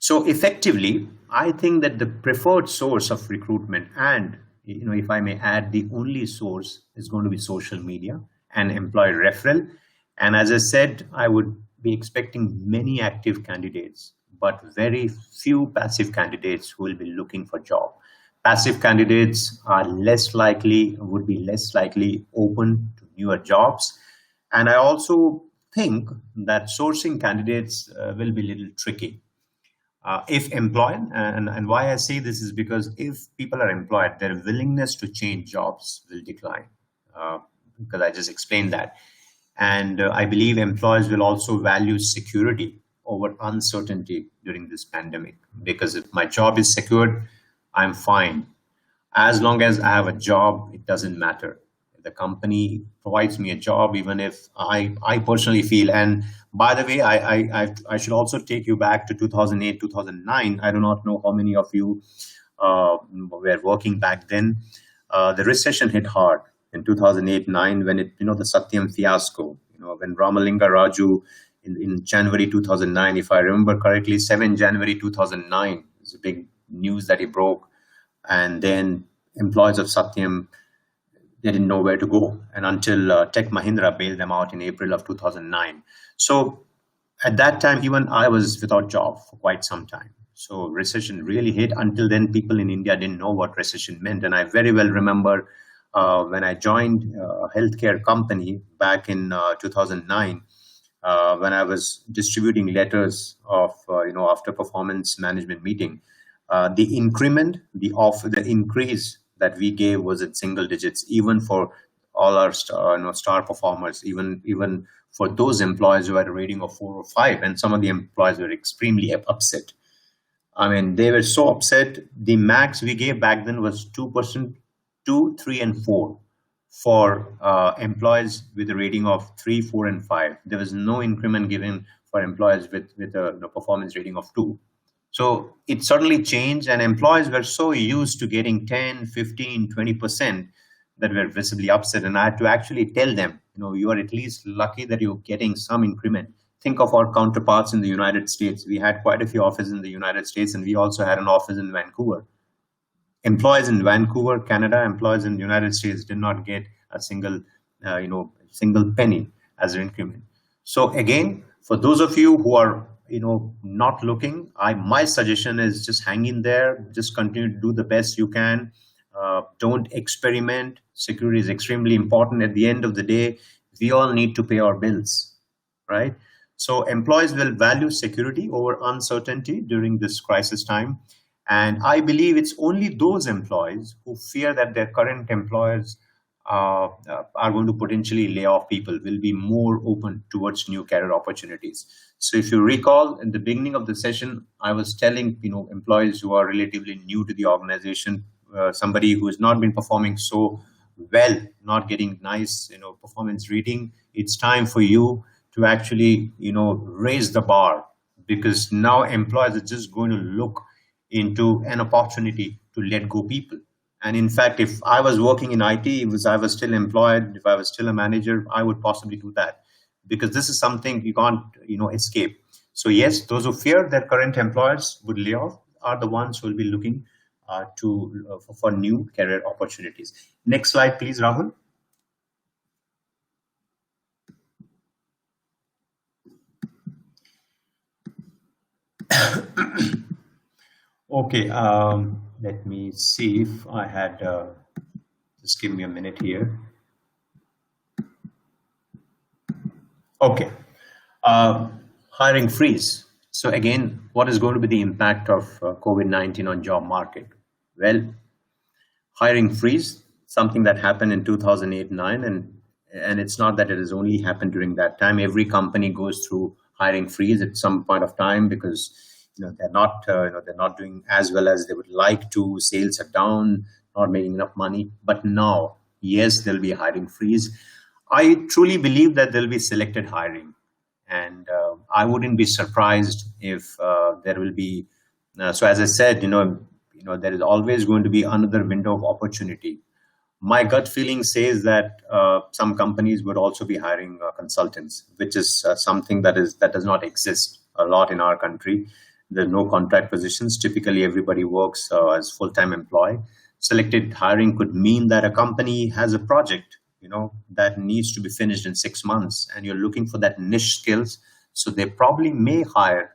So effectively, I think that the preferred source of recruitment, and if I may add, the only source is going to be social media and employer referral. And as I said, I would be expecting many active candidates, but very few passive candidates who will be looking for job. Passive candidates are would be less likely open to newer jobs. And I also think that sourcing candidates will be a little tricky. If employed, and why I say this is because if people are employed, their willingness to change jobs will decline, because I just explained that. And I believe employers will also value security over uncertainty during this pandemic, because if my job is secured, I'm fine. As long as I have a job, it doesn't matter. The company provides me a job, even if I personally feel. And by the way, I should also take you back to 2008, 2009. I do not know how many of you were working back then. The recession hit hard in 2008-9 when the Satyam fiasco, when Ramalinga Raju in January 2009, if I remember correctly, 7 January 2009 is a big news that he broke. And then employees of Satyam, they didn't know where to go, and until Tech Mahindra bailed them out in April of 2009. So at that time, even I was without job for quite some time. So recession really hit. Until then, people in India didn't know what recession meant. And I very well remember when I joined a healthcare company back in 2009, when I was distributing letters of, after performance management meeting, the increment, the increase that we gave was in single digits, even for all our star performers, even for those employees who had a rating of 4 or 5. And some of the employees were extremely upset. I mean, they were so upset. The max we gave back then was 2%, 2, 3, and 4 for employees with a rating of 3, 4, and 5. There was no increment given for employees with a performance rating of 2. So it suddenly changed, and employees were so used to getting 10, 15, 20% that were visibly upset. And I had to actually tell them, you are at least lucky that you're getting some increment. Think of our counterparts in the United States. We had quite a few offices in the United States, and we also had an office in Vancouver. Employees in Vancouver, Canada, employees in the United States did not get a single penny as an increment. So again, for those of you who are not looking, my suggestion is just hang in there, just continue to do the best you can. Don't experiment. Security is extremely important. At the end of the day, we all need to pay our bills, right? So employees will value security over uncertainty during this crisis time. And I believe it's only those employees who fear that their current employers are going to potentially lay off people will be more open towards new career opportunities. So if you recall, in the beginning of the session, I was telling employees who are relatively new to the organization, somebody who has not been performing so well, not getting nice performance rating, it's time for you to actually raise the bar, because now employers are just going to look into an opportunity to let go people. And in fact, if I was working in IT, if I was still employed, if I was still a manager, I would possibly do that, because this is something you can't, escape. So yes, those who fear their current employers would lay off are the ones who will be looking for new career opportunities. Next slide, please, Rahul. Okay, let me see if I had, just give me a minute here. Okay, hiring freeze. So again, what is going to be the impact of COVID-19 on job market? Well, hiring freeze, something that happened in 2008-9, and it's not that it has only happened during that time. Every company goes through hiring freeze at some point of time, because they're not doing as well as they would like to. Sales are down, not making enough money. But now, yes, there'll be a hiring freeze. I truly believe that there'll be selected hiring, and I wouldn't be surprised if there will be. So as I said, there is always going to be another window of opportunity. My gut feeling says that some companies would also be hiring consultants, which is something that does not exist a lot in our country. There are no contract positions. Typically, everybody works as full-time employee. Selected hiring could mean that a company has a project, that needs to be finished in 6 months, and you're looking for that niche skills. So they probably may hire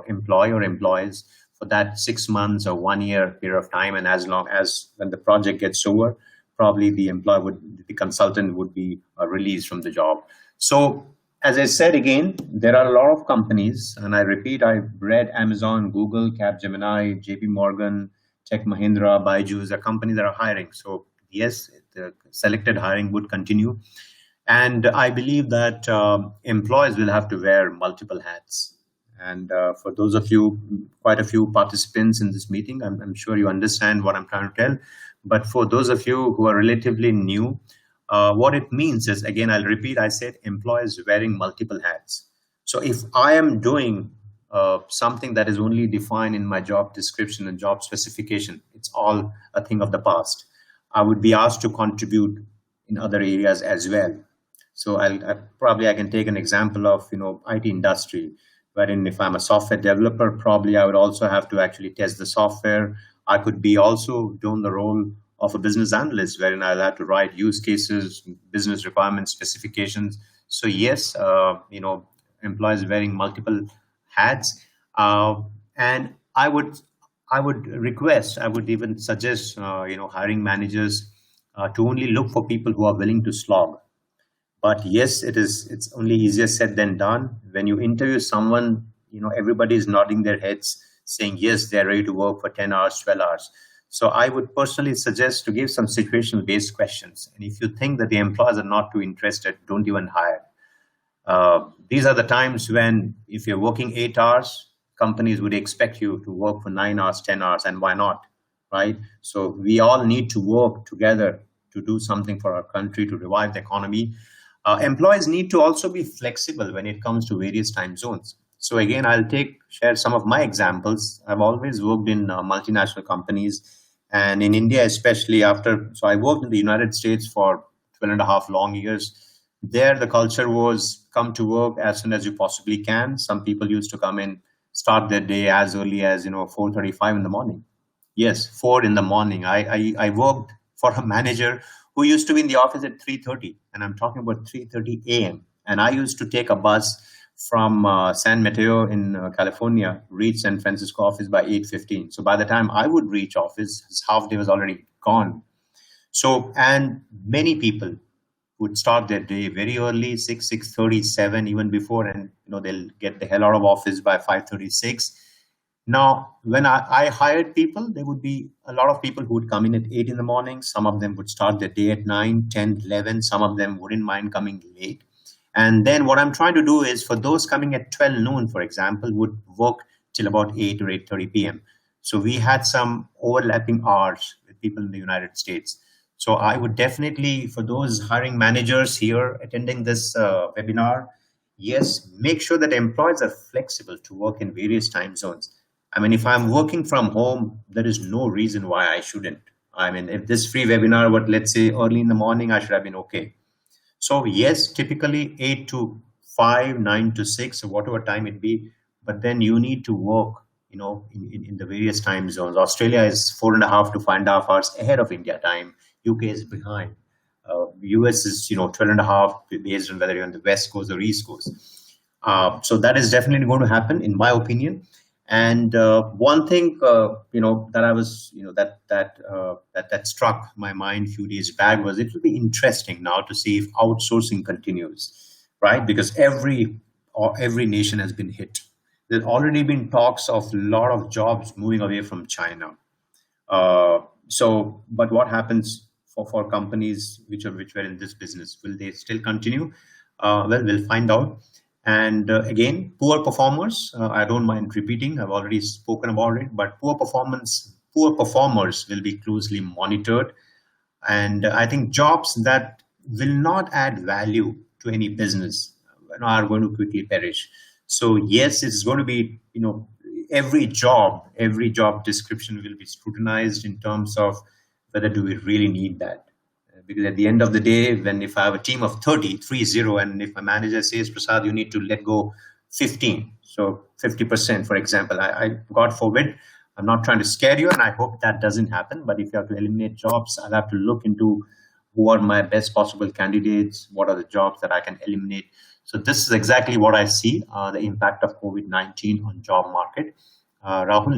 employee or employees for that 6 months or 1 year period of time. And as long as when the project gets over, probably the consultant would be released from the job. So as I said, again, there are a lot of companies, and I repeat, I've read Amazon, Google, Capgemini, JP Morgan, Tech Mahindra, Byju's, are companies that are hiring. So yes, the selected hiring would continue. And I believe that employees will have to wear multiple hats. And for those of you, quite a few participants in this meeting, I'm sure you understand what I'm trying to tell. But for those of you who are relatively new, what it means is, again, I'll repeat, I said employees wearing multiple hats. So if I am doing something that is only defined in my job description and job specification, it's all a thing of the past. I would be asked to contribute in other areas as well. So I can take an example of IT industry, wherein if I'm a software developer, probably I would also have to actually test the software. I could be also doing the role of a business analyst, wherein I'll have to write use cases, business requirements, specifications. So yes, employees wearing multiple hats, and I would even suggest, hiring managers to only look for people who are willing to slog. But yes, it's only easier said than done. When you interview someone, everybody is nodding their heads saying, yes, they're ready to work for 10 hours, 12 hours. So I would personally suggest to give some situational based questions. And if you think that the employers are not too interested, don't even hire. These are the times when if you're working 8 hours, companies would expect you to work for 9 hours, 10 hours, and why not, right? So we all need to work together to do something for our country, to revive the economy. Employees need to also be flexible when it comes to various time zones. So again, I'll share some of my examples. I've always worked in multinational companies, and in India, especially so I worked in the United States for 12.5 long years. There, the culture was come to work as soon as you possibly can. Some people used to come in, start their day as early as 4:35 in the morning. Yes, 4 in the morning. I worked for a manager who used to be in the office at 3:30, and I'm talking about 3:30 a.m. And I used to take a bus from San Mateo in California, reach San Francisco office by 8:15. So by the time I would reach office, his half day was already gone. So, and many people would start their day very early, 6:30, 7, even before, and they'll get the hell out of office by 5:36. Now, when I hired people, there would be a lot of people who would come in at 8 in the morning. Some of them would start their day at 9, 10, 11. Some of them wouldn't mind coming late. And then what I'm trying to do is for those coming at 12 noon, for example, would work till about 8 or 8:30 p.m. So we had some overlapping hours with people in the United States. So I would definitely, for those hiring managers here attending this webinar, yes, make sure that employees are flexible to work in various time zones. I mean, if I'm working from home, there is no reason why I shouldn't. I mean, if this free webinar would, let's say, early in the morning, I should have been okay. So yes, typically 8 to 5, 9 to 6, or whatever time it be, but then you need to work, in the various time zones. Australia is 4.5 to 5.5 hours ahead of India time. UK is behind. US is, 12.5 based on whether you're on the West Coast or East Coast. So that is definitely going to happen, in my opinion. And one thing, that I was, that struck my mind a few days back was it will be interesting now to see if outsourcing continues, right? Because every nation has been hit. There's already been talks of a lot of jobs moving away from China. But what happens for companies which were in this business? Will they still continue? Well, we'll find out. And again, poor performers, I don't mind repeating, I've already spoken about it, but poor performers will be closely monitored. And I think jobs that will not add value to any business are going to quickly perish. So yes, it's going to be, every job description will be scrutinized in terms of whether do we really need that. Because at the end of the day, if I have a team of 30, and if my manager says, Prasad, you need to let go 15. So 50%, for example, God forbid, I'm not trying to scare you, and I hope that doesn't happen. But if you have to eliminate jobs, I'll have to look into who are my best possible candidates, what are the jobs that I can eliminate. So this is exactly what I see, the impact of COVID-19 on job market. Rahul,